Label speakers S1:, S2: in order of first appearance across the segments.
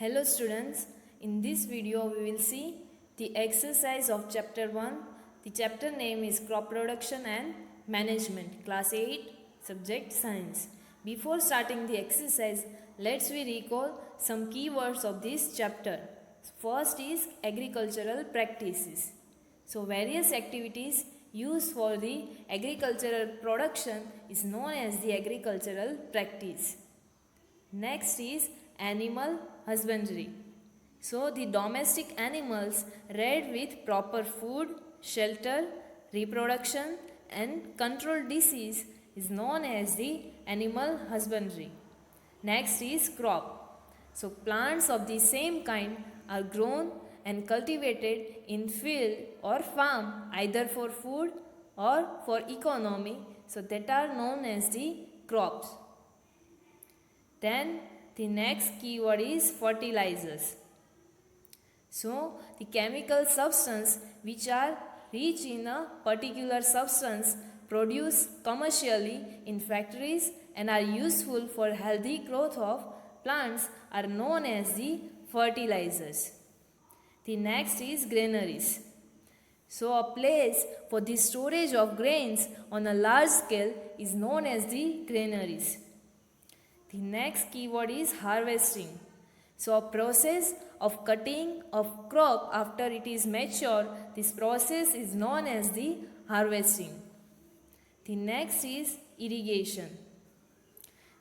S1: Hello students, in this video we will see the exercise of chapter 1. The chapter name is Crop Production and Management, class 8, subject Science. Before starting the exercise, let's we recall some keywords of this chapter. First is agricultural practices. So various activities used for the agricultural production is known as the agricultural practice. Next is animal husbandry. So the domestic animals reared with proper food, shelter, reproduction and controlled disease is known as the animal husbandry. Next is crop. So plants of the same kind are grown and cultivated in field or farm either for food or for economy, so that are known as the crops. Then the next keyword is fertilizers. So the chemical substance which are rich in a particular substance produced commercially in factories and are useful for healthy growth of plants are known as the fertilizers. The next is granaries. So a place for the storage of grains on a large scale is known as the granaries. The next keyword is harvesting. So a process of cutting of crop after it is mature, this process is known as the harvesting. The next is irrigation.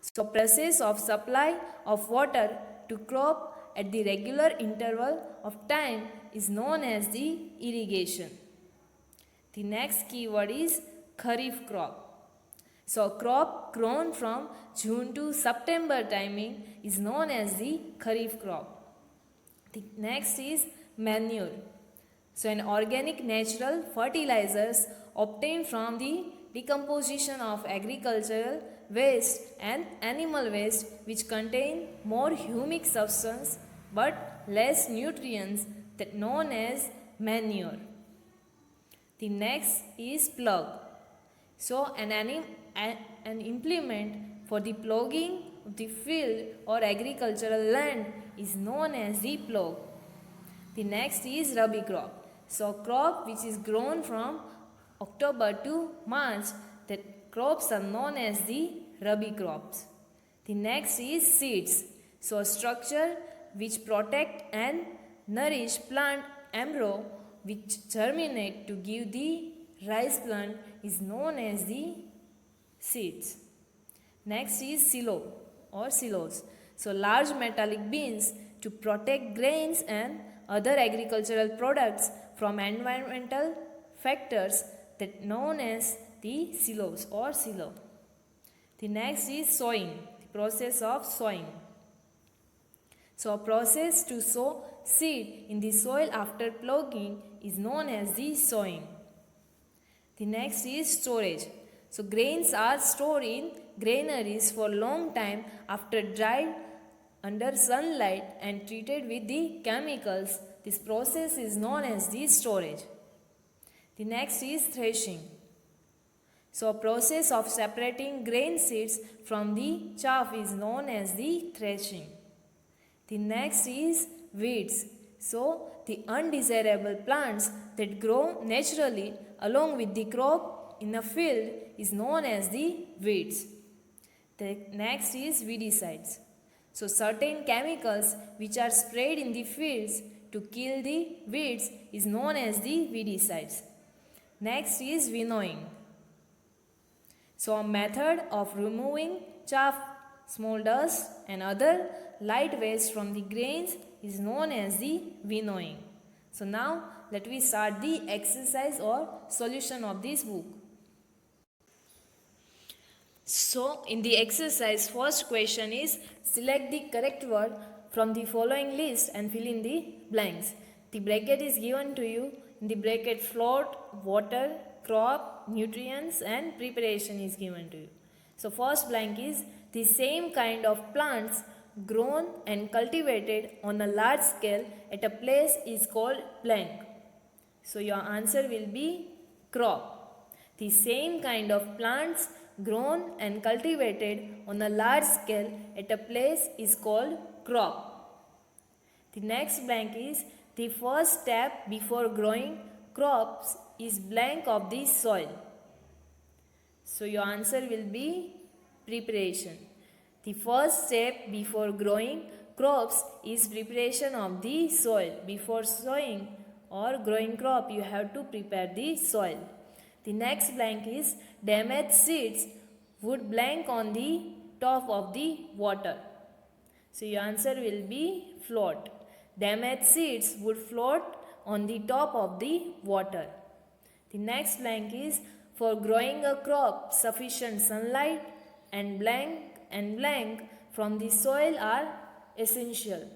S1: So process of supply of water to crop at the regular interval of time is known as the irrigation. The next keyword is kharif crop. So a crop grown from June to September timing is known as the kharif crop. The next is manure. So an organic natural fertilizers obtained from the decomposition of agricultural waste and animal waste which contain more humic substance but less nutrients, that known as manure. The next is plug. So an implement for the ploughing of the field or agricultural land is known as the plough. The next is rabi crop. So crop which is grown from October to March, that crops are known as the rabi crops. The next is seeds. So a structure which protect and nourish plant embryo which germinate to give the rice plant is known as the seeds. Next is silo or silos. So large metallic bins to protect grains and other agricultural products from environmental factors, that known as the silos or silo. The next is sowing, the process of sowing. So a process to sow seed in the soil after ploughing is known as the sowing. The next is storage. So grains are stored in granaries for long time after dried under sunlight and treated with the chemicals. This process is known as the storage. The next is threshing. So a process of separating grain seeds from the chaff is known as the threshing. The next is weeds. So the undesirable plants that grow naturally along with the crop in a field is known as the weeds. The next is weedicides. So certain chemicals which are sprayed in the fields to kill the weeds is known as the weedicides. Next is winnowing. So a method of removing chaff, small dust and other light waste from the grains is known as the winnowing. So now let we start the exercise or solution of this book. So in the exercise, first question is select the correct word from the following list and fill in the blanks. The bracket is given to you. In the bracket float, water, crop, nutrients and preparation is given to you. So first blank is the same kind of plants grown and cultivated on a large scale at a place is called blank. So your answer will be crop. The same kind of plants grown and cultivated on a large scale at a place is called crop. The next blank is the first step before growing crops is blank of the soil. So your answer will be preparation. The first step before growing crops is preparation of the soil. Before sowing or growing crop, you have to prepare the soil. The next blank is damaged seeds would blank on the top of the water. So your answer will be float. Damaged seeds would float on the top of the water. The next blank is for growing a crop, sufficient sunlight and blank from the soil are essential.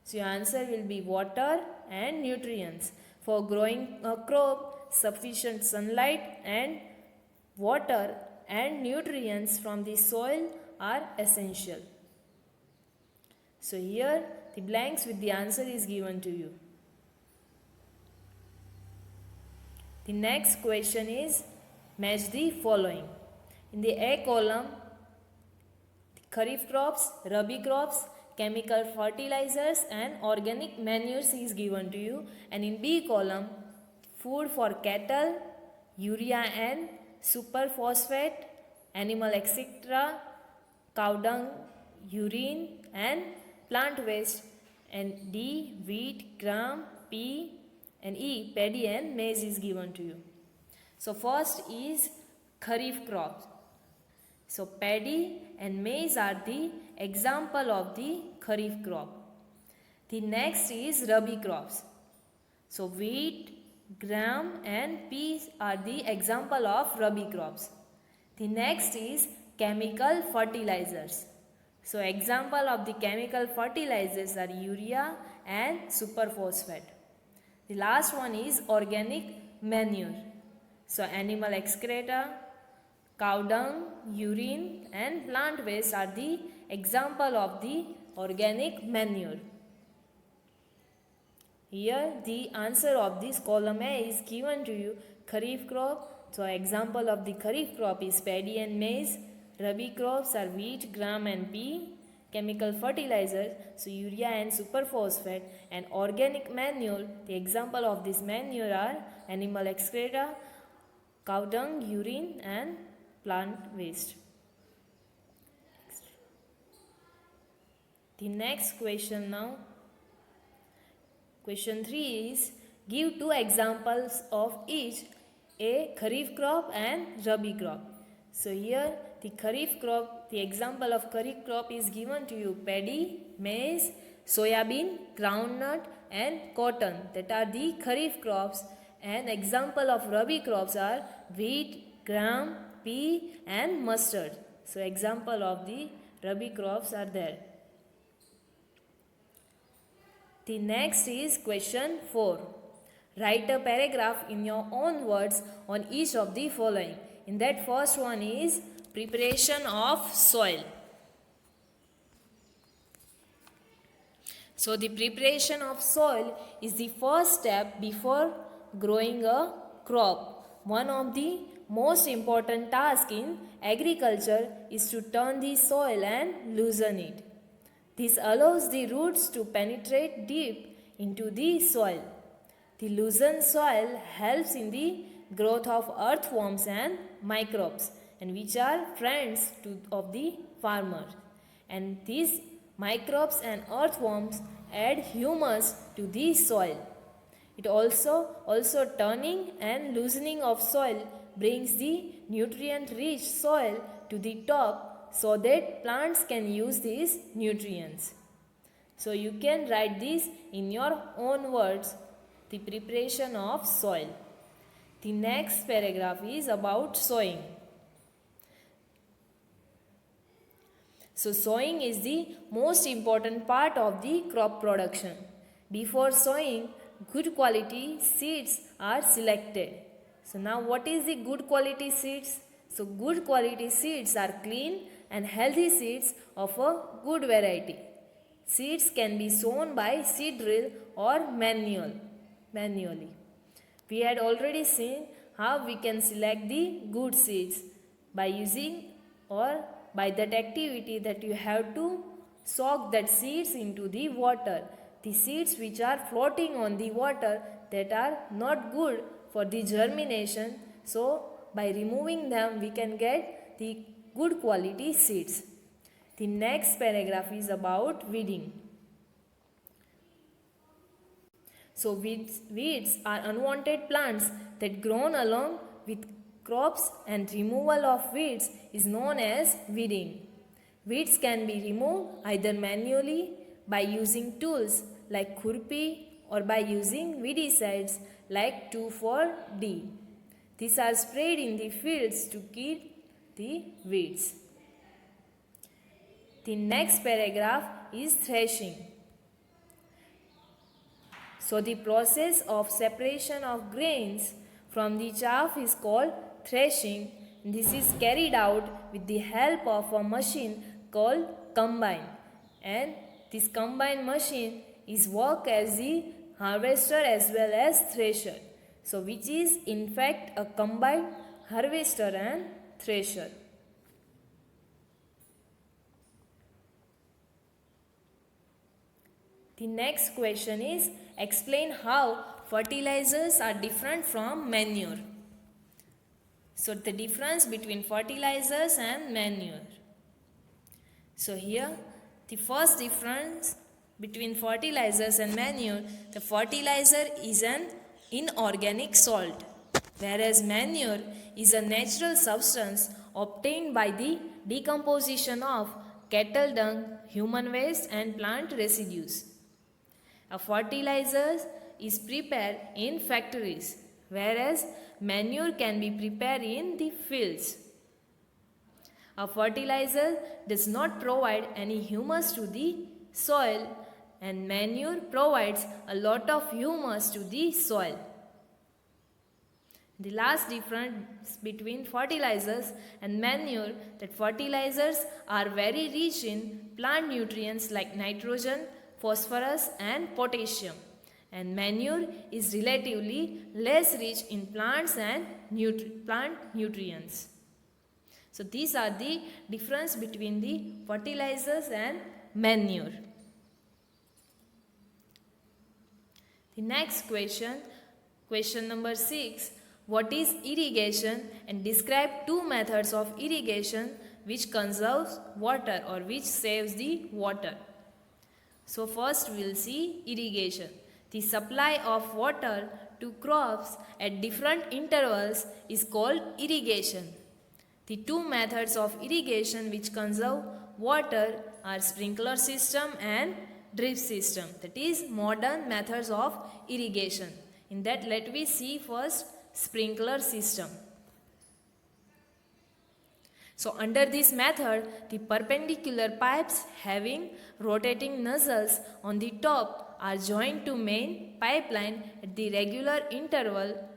S1: So your answer will be water and nutrients. For growing a crop, sufficient sunlight and water and nutrients from the soil are essential. So here the blanks with the answer is given to you. The next question is match the following. In the A column, Kharif crops, Rabi crops, chemical fertilizers and organic manures is given to you. And in B column, food for cattle, urea and superphosphate, animal etc., cow dung, urine and plant waste. And D, wheat, gram, P and E, paddy and maize is given to you. So first is Kharif crops. So paddy and maize are the example of the Kharif crop. The next is Rabi crops. So wheat, gram and peas are the example of Rabi crops. The next is chemical fertilizers. So example of the chemical fertilizers are urea and superphosphate. The last one is organic manure. So animal excreta, cow dung, urine and plant waste are the example of the organic manure. Here the answer of this column A is given to you. Kharif crop. So example of the Kharif crop is paddy and maize. Rabi crops are wheat, gram and pea. Chemical fertilizers, so urea and superphosphate. And organic manure, the example of this manure are animal excreta, cow dung, urine and plant waste. The next question now. Question 3 is give two examples of each, a Kharif crop and Rabi crop. So here the Kharif crop, the example of Kharif crop is given to you paddy, maize, soybean, groundnut and cotton. That are the Kharif crops. And example of Rabi crops are wheat, gram, pea and mustard. So example of the Rabi crops are there. The next is question 4. Write a paragraph in your own words on each of the following. In that first one is preparation of soil. So the preparation of soil is the first step before growing a crop. One of the most important tasks in agriculture is to turn the soil and loosen it. This allows the roots to penetrate deep into the soil. The loosened soil helps in the growth of earthworms and microbes, and which are friends of the farmer. And these microbes and earthworms add humus to the soil. It also turning and loosening of soil brings the nutrient-rich soil to the top so that plants can use these nutrients. So you can write this in your own words, the preparation of soil. The next paragraph is about sowing. So sowing is the most important part of the crop production. Before sowing, good quality seeds are selected. So now what is the good quality seeds? So good quality seeds are clean and healthy seeds of a good variety. Seeds can be sown by seed drill or manually. We had already seen how we can select the good seeds by using or by that activity that you have to soak that seeds into the water. the seeds which are floating on the water that are not good for the germination. So by removing them we can get the good quality seeds. The next paragraph is about weeding. So weeds are unwanted plants that grow along with crops, and removal of weeds is known as weeding. Weeds can be removed either manually by using tools like khurpi or by using weedicides like 2,4-D. These are sprayed in the fields to kill the weeds. The next paragraph is threshing. So the process of separation of grains from the chaff is called threshing. This is carried out with the help of a machine called combine, and this combine machine is work as the harvester as well as thresher. So which is in fact a combined harvester and thresher. The next question is, explain how fertilizers are different from manure. So the difference between fertilizers and manure. So here the first difference between fertilizers and manure, the fertilizer is an inorganic salt, whereas manure is a natural substance obtained by the decomposition of cattle dung, human waste and plant residues. A fertilizer is prepared in factories, whereas manure can be prepared in the fields. A fertilizer does not provide any humus to the soil, and manure provides a lot of humus to the soil. The last difference between fertilizers and manure, that fertilizers are very rich in plant nutrients like nitrogen, phosphorus and potassium, and manure is relatively less rich in plants and plant nutrients. So these are the difference between the fertilizers and manure. The next question, question number 6. What is irrigation, and describe two methods of irrigation which conserves water or which saves the water. So first we will see irrigation. The supply of water to crops at different intervals is called irrigation. The two methods of irrigation which conserve water are sprinkler system and drip system, that is modern methods of irrigation. In that, let me see first sprinkler system. So under this method, the perpendicular pipes having rotating nozzles on the top are joined to main pipeline at the regular interval.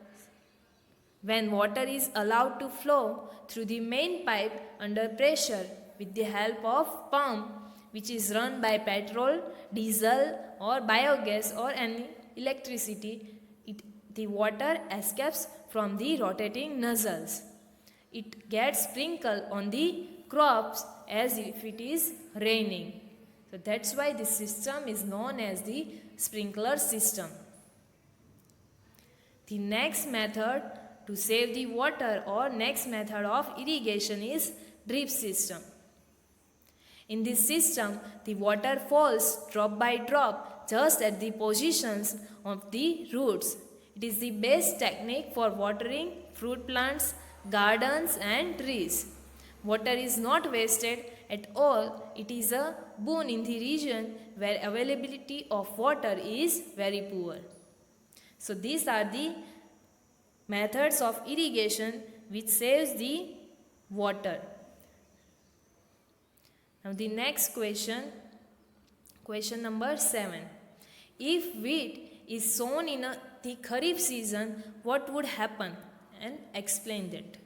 S1: When water is allowed to flow through the main pipe under pressure with the help of pump, which is run by petrol, diesel or biogas or any electricity, the water escapes from the rotating nozzles. It gets sprinkled on the crops as if it is raining. So that's why this system is known as the sprinkler system. The next method to save the water or next method of irrigation is drip system. In this system, the water falls drop by drop just at the positions of the roots. It is the best technique for watering fruit plants, gardens and trees. Water is not wasted at all. It is a boon in the region where availability of water is very poor. So these are the methods of irrigation which saves the water. Now the next question, question number 7. If wheat is sown in the Kharif season, what would happen? And explain that.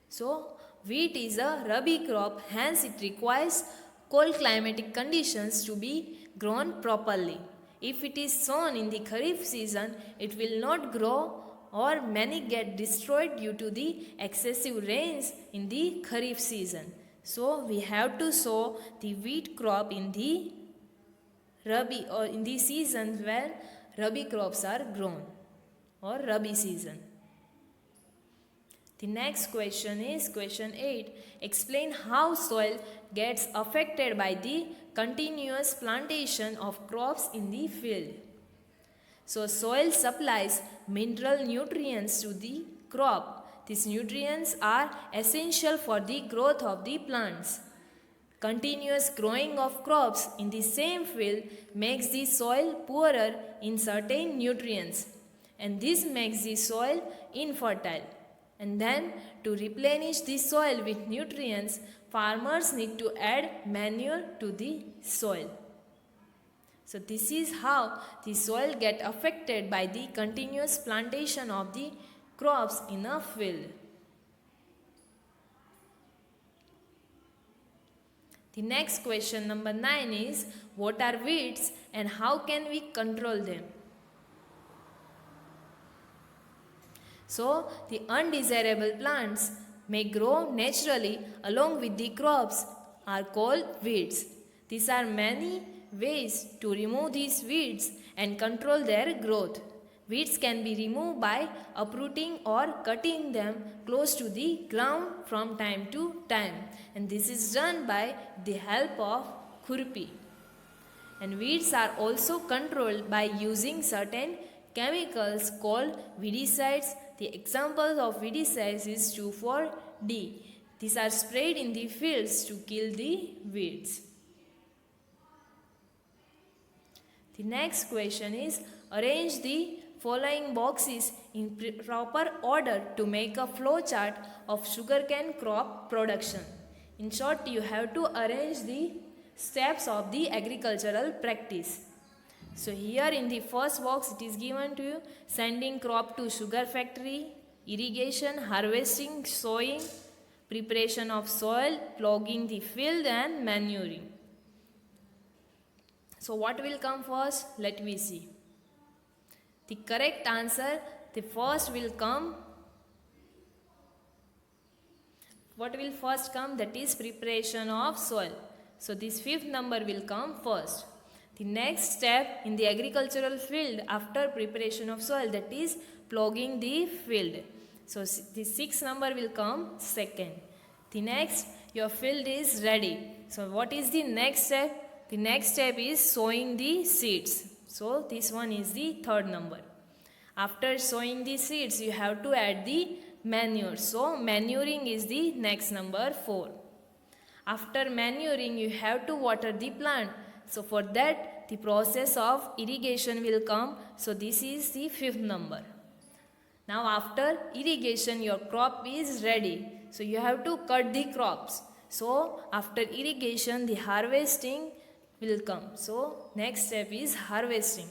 S1: So wheat is a Rabi crop, hence it requires cold climatic conditions to be grown properly. If it is sown in the Kharif season, it will not grow, or many get destroyed due to the excessive rains in the Kharif season. So we have to sow the wheat crop in the Rabi, or in the seasons where Rabi crops are grown, or Rabi season. The next question is question 8. Explain how soil gets affected by the continuous plantation of crops in the field. So soil supplies mineral nutrients to the crop. These nutrients are essential for the growth of the plants. Continuous growing of crops in the same field makes the soil poorer in certain nutrients, and this makes the soil infertile. And then to replenish the soil with nutrients, farmers need to add manure to the soil. So this is how the soil gets affected by the continuous plantation of the crops in a field. The next question, number 9, is what are weeds and how can we control them? So the undesirable plants may grow naturally along with the crops are called weeds. These are many ways to remove these weeds and control their growth. Weeds can be removed by uprooting or cutting them close to the ground from time to time, and this is done by the help of khurpi. And weeds are also controlled by using certain chemicals called weedicides. The examples of weedicides is 2,4-D. These are sprayed in the fields to kill the weeds. The next question is arrange the following boxes in proper order to make a flow chart of sugarcane crop production. In short, you have to arrange the steps of the agricultural practice. So here in the first box it is given to you sending crop to sugar factory, irrigation, harvesting, sowing, preparation of soil, ploughing the field and manuring. So what will come first? Let me see. The correct answer, the first will come. What will first come? That is preparation of soil. So this 5th number will come first. The next step in the agricultural field after preparation of soil, that is ploughing the field. So the 6th number will come second. The next, your field is ready. So what is the next step? The next step is sowing the seeds. So this one is the 3rd number. After sowing the seeds, you have to add the manure. So manuring is the next number 4. After manuring, you have to water the plant. So for that, the process of irrigation will come. So this is the 5th number. Now after irrigation, your crop is ready. So you have to cut the crops. So after irrigation, the harvesting will come. So next step is harvesting.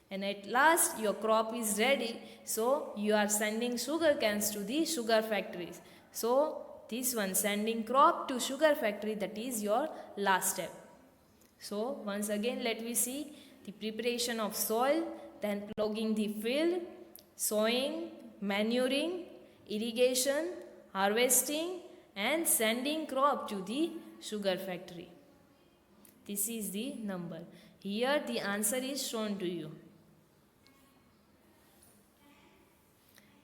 S1: And at last your crop is ready. So you are sending sugar canes to the sugar factories. So this one, sending crop to sugar factory, that is your last step. So once again let me see the preparation of soil, then ploughing the field, sowing, manuring, irrigation, harvesting and sending crop to the sugar factory. This is the number. Here the answer is shown to you.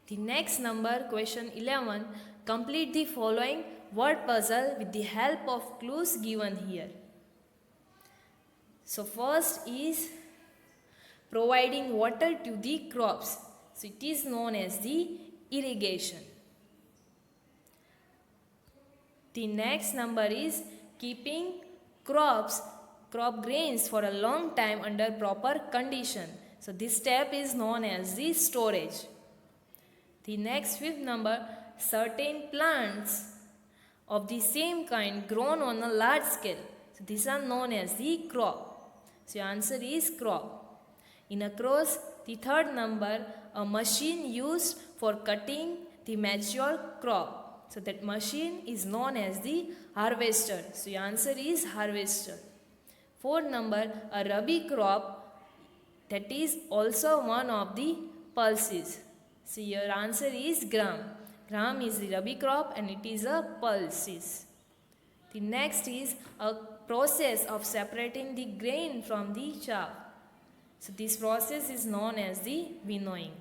S1: The next number, question 11, complete the following word puzzle with the help of clues given here. So first is providing water to the crops. So it is known as the irrigation. The next number is keeping crop grains for a long time under proper condition. So this step is known as the storage. The next 5th number, certain plants of the same kind grown on a large scale. So these are known as the crop. So your answer is crop. In across the 3rd number, a machine used for cutting the mature crop. So that machine is known as the harvester. So your answer is harvester. 4th number, a rabi crop, that is also one of the pulses. So your answer is gram. Gram is the rabi crop and it is a pulses. The next is a process of separating the grain from the chaff. So this process is known as the winnowing.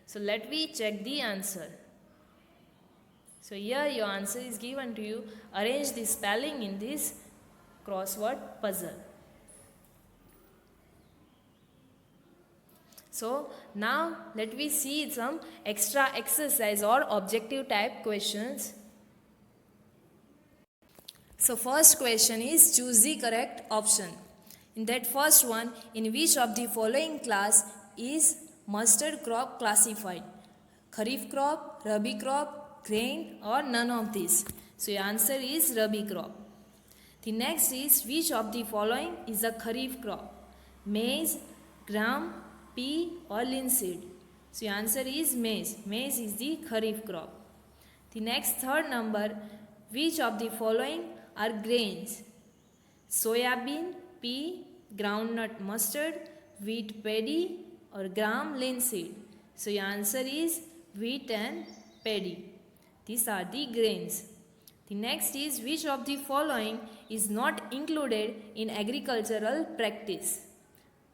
S1: So let me check the answer. So here your answer is given to you. Arrange the spelling in this crossword puzzle. So now let me see some extra exercise or objective type questions. So first question is choose the correct option. In that first one, in which of the following class is mustard crop classified? Kharif crop, Rabi crop, grain or none of these? So your answer is Rabi crop. The next is which of the following is a Kharif crop? Maize, gram, pea or linseed? So your answer is maize. Maize is the Kharif crop. The next third number, which of the following are grains? Soybean, pea, groundnut mustard, wheat paddy or gram linseed? So your answer is wheat and paddy. These are the grains. The next is which of the following is not included in agricultural practice?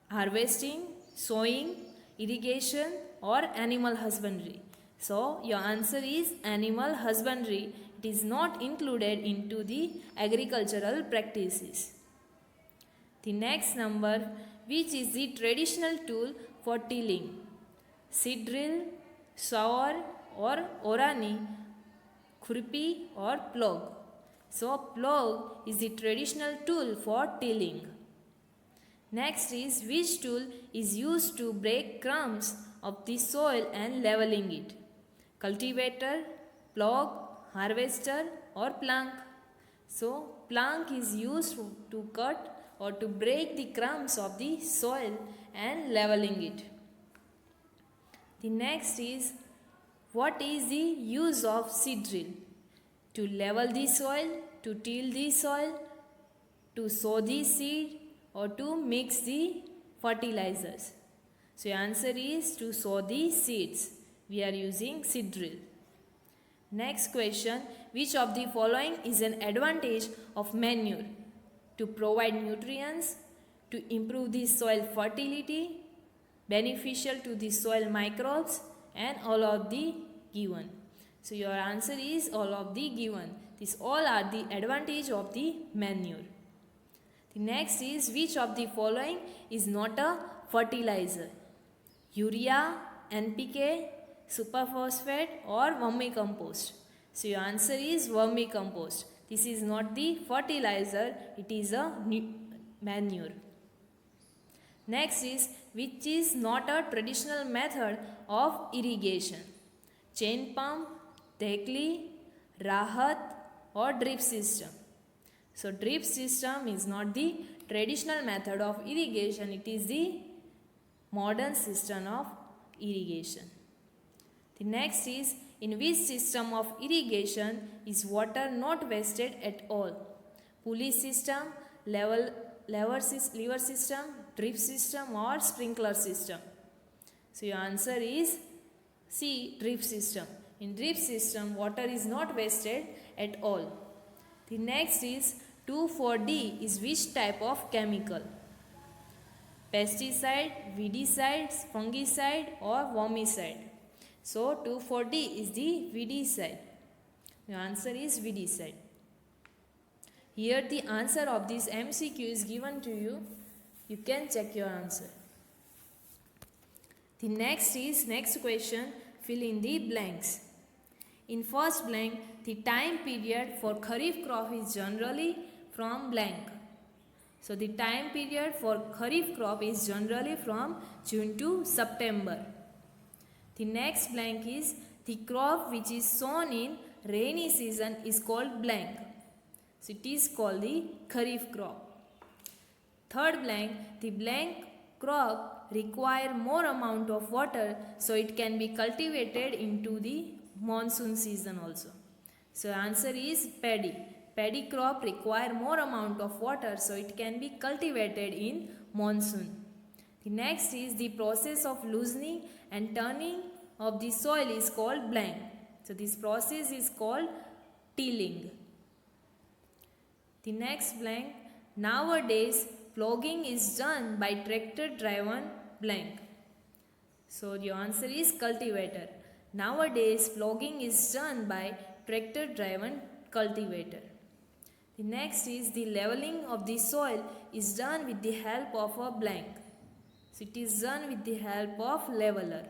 S1: Harvesting, sowing, irrigation or animal husbandry? So your answer is animal husbandry. It is not included into the agricultural practices. The next number, which is the traditional tool for tilling? Seed drill, sower or orani, khurpi or plough? So plough is the traditional tool for tilling. Next is which tool is used to break crumbs of the soil and leveling it? Cultivator, plough, harvester or plank? So plank is used to cut or to break the crumbs of the soil and leveling it. The next is what is the use of seed drill? To level the soil, to till the soil, to sow the seed or to mix the fertilizers? So your answer is to sow the seeds. We are using seed drill. Next question, which of the following is an advantage of manure? To provide nutrients, to improve the soil fertility, beneficial to the soil microbes and all of the given. So your answer is all of the given. These all are the advantage of the manure. The next is which of the following is not a fertilizer? Urea, NPK, superphosphate or vermicompost? So your answer is vermicompost. This is not the fertilizer, it is a manure. Next is which is not a traditional method of irrigation? Chain pump, Dhekli, Rahat or drip system? So drip system is not the traditional method of irrigation, it is the modern system of irrigation. The next is in which system of irrigation is water not wasted at all? Pulley system, lever system, drip system or sprinkler system? So your answer is C, drip system. In drip system, water is not wasted at all. The next is 2,4-D is which type of chemical? Pesticide, weedicides, fungicide or wormicide? So 2,4-D is the weedicide. Your answer is weedicide. Here the answer of this MCQ is given to you. You can check your answer. The next question, fill in the blanks. In first blank, the time period for Kharif crop is generally from blank. So the time period for Kharif crop is generally from June to September. The next blank is the crop which is sown in rainy season is called blank. So it is called the Kharif crop. Third blank, the blank crop require more amount of water so it can be cultivated into the monsoon season also. So answer is paddy. Paddy crop require more amount of water so it can be cultivated in monsoon. The next is the process of loosening and turning of the soil is called blank. So this process is called tilling. The next blank, nowadays ploughing is done by tractor driven blank. So your answer is cultivator. Nowadays ploughing is done by tractor driven cultivator. The next is the leveling of the soil is done with the help of a blank. So it is done with the help of leveler.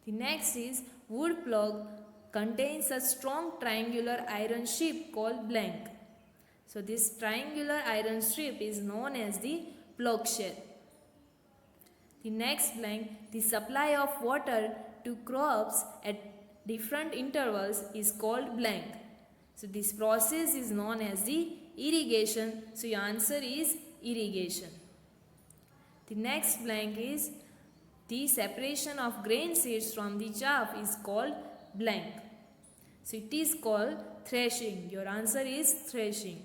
S1: The next is wood plough contains a strong triangular iron strip called blank. So this triangular iron strip is known as the ploughshare. The next blank, the supply of water to crops at different intervals is called blank. So this process is known as the irrigation. So your answer is irrigation. The next blank is the separation of grain seeds from the chaff is called blank. So it is called threshing. Your answer is threshing.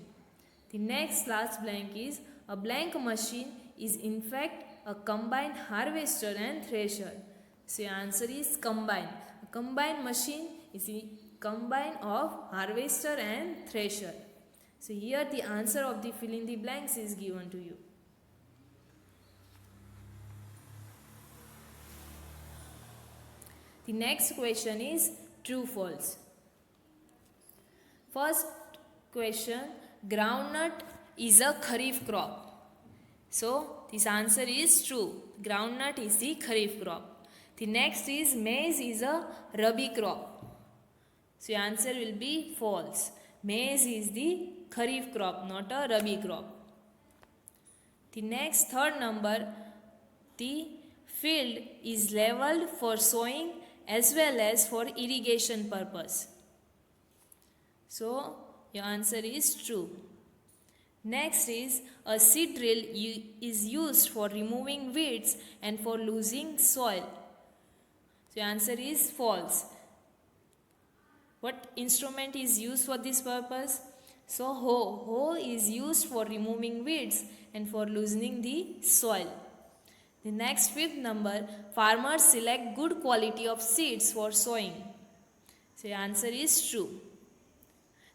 S1: The next last blank is a blank machine is in fact a combined harvester and thresher. So your answer is combine. A combined machine is a combine of harvester and thresher. So here the answer of the fill in the blanks is given to you. The next question is true false. First question, groundnut is a kharif crop. So this answer is true. Groundnut is the kharif crop. The next is maize is a rabi crop. So your answer will be false. Maize is the kharif crop, not a rabi crop. The next third number, the field is leveled for sowing as well as for irrigation purpose. So your answer is true. Next is a seed drill is used for removing weeds and for losing soil. So your answer is false. What instrument is used for this purpose? So hoe. Hoe is used for removing weeds and for loosening the soil. The next fifth number, farmers select good quality of seeds for sowing. So your answer is true.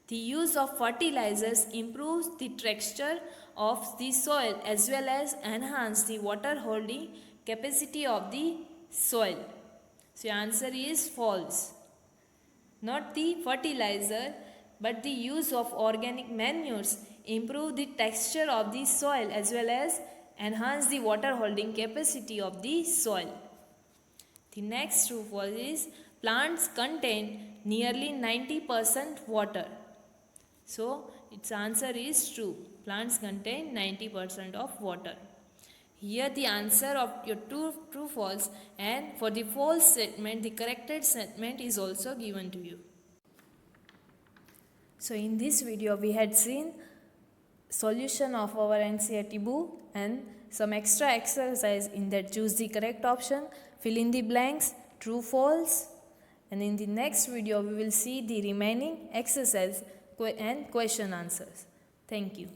S1: The use of fertilizers improves the texture of the soil as well as enhance the water holding capacity of the soil. So your answer is false. Not the fertilizer but the use of organic manures improve the texture of the soil as well as enhance the water holding capacity of the soil. The next true false is plants contain nearly 90% water. So its answer is true. Plants contain 90% of water. Here the answer of your true false, and for the false statement the corrected statement is also given to you. So in this video we had seen solution of our NCERT book and some extra exercise in that choose the correct option, fill in the blanks, true false, and in the next video we will see the remaining exercise and question answers. Thank you.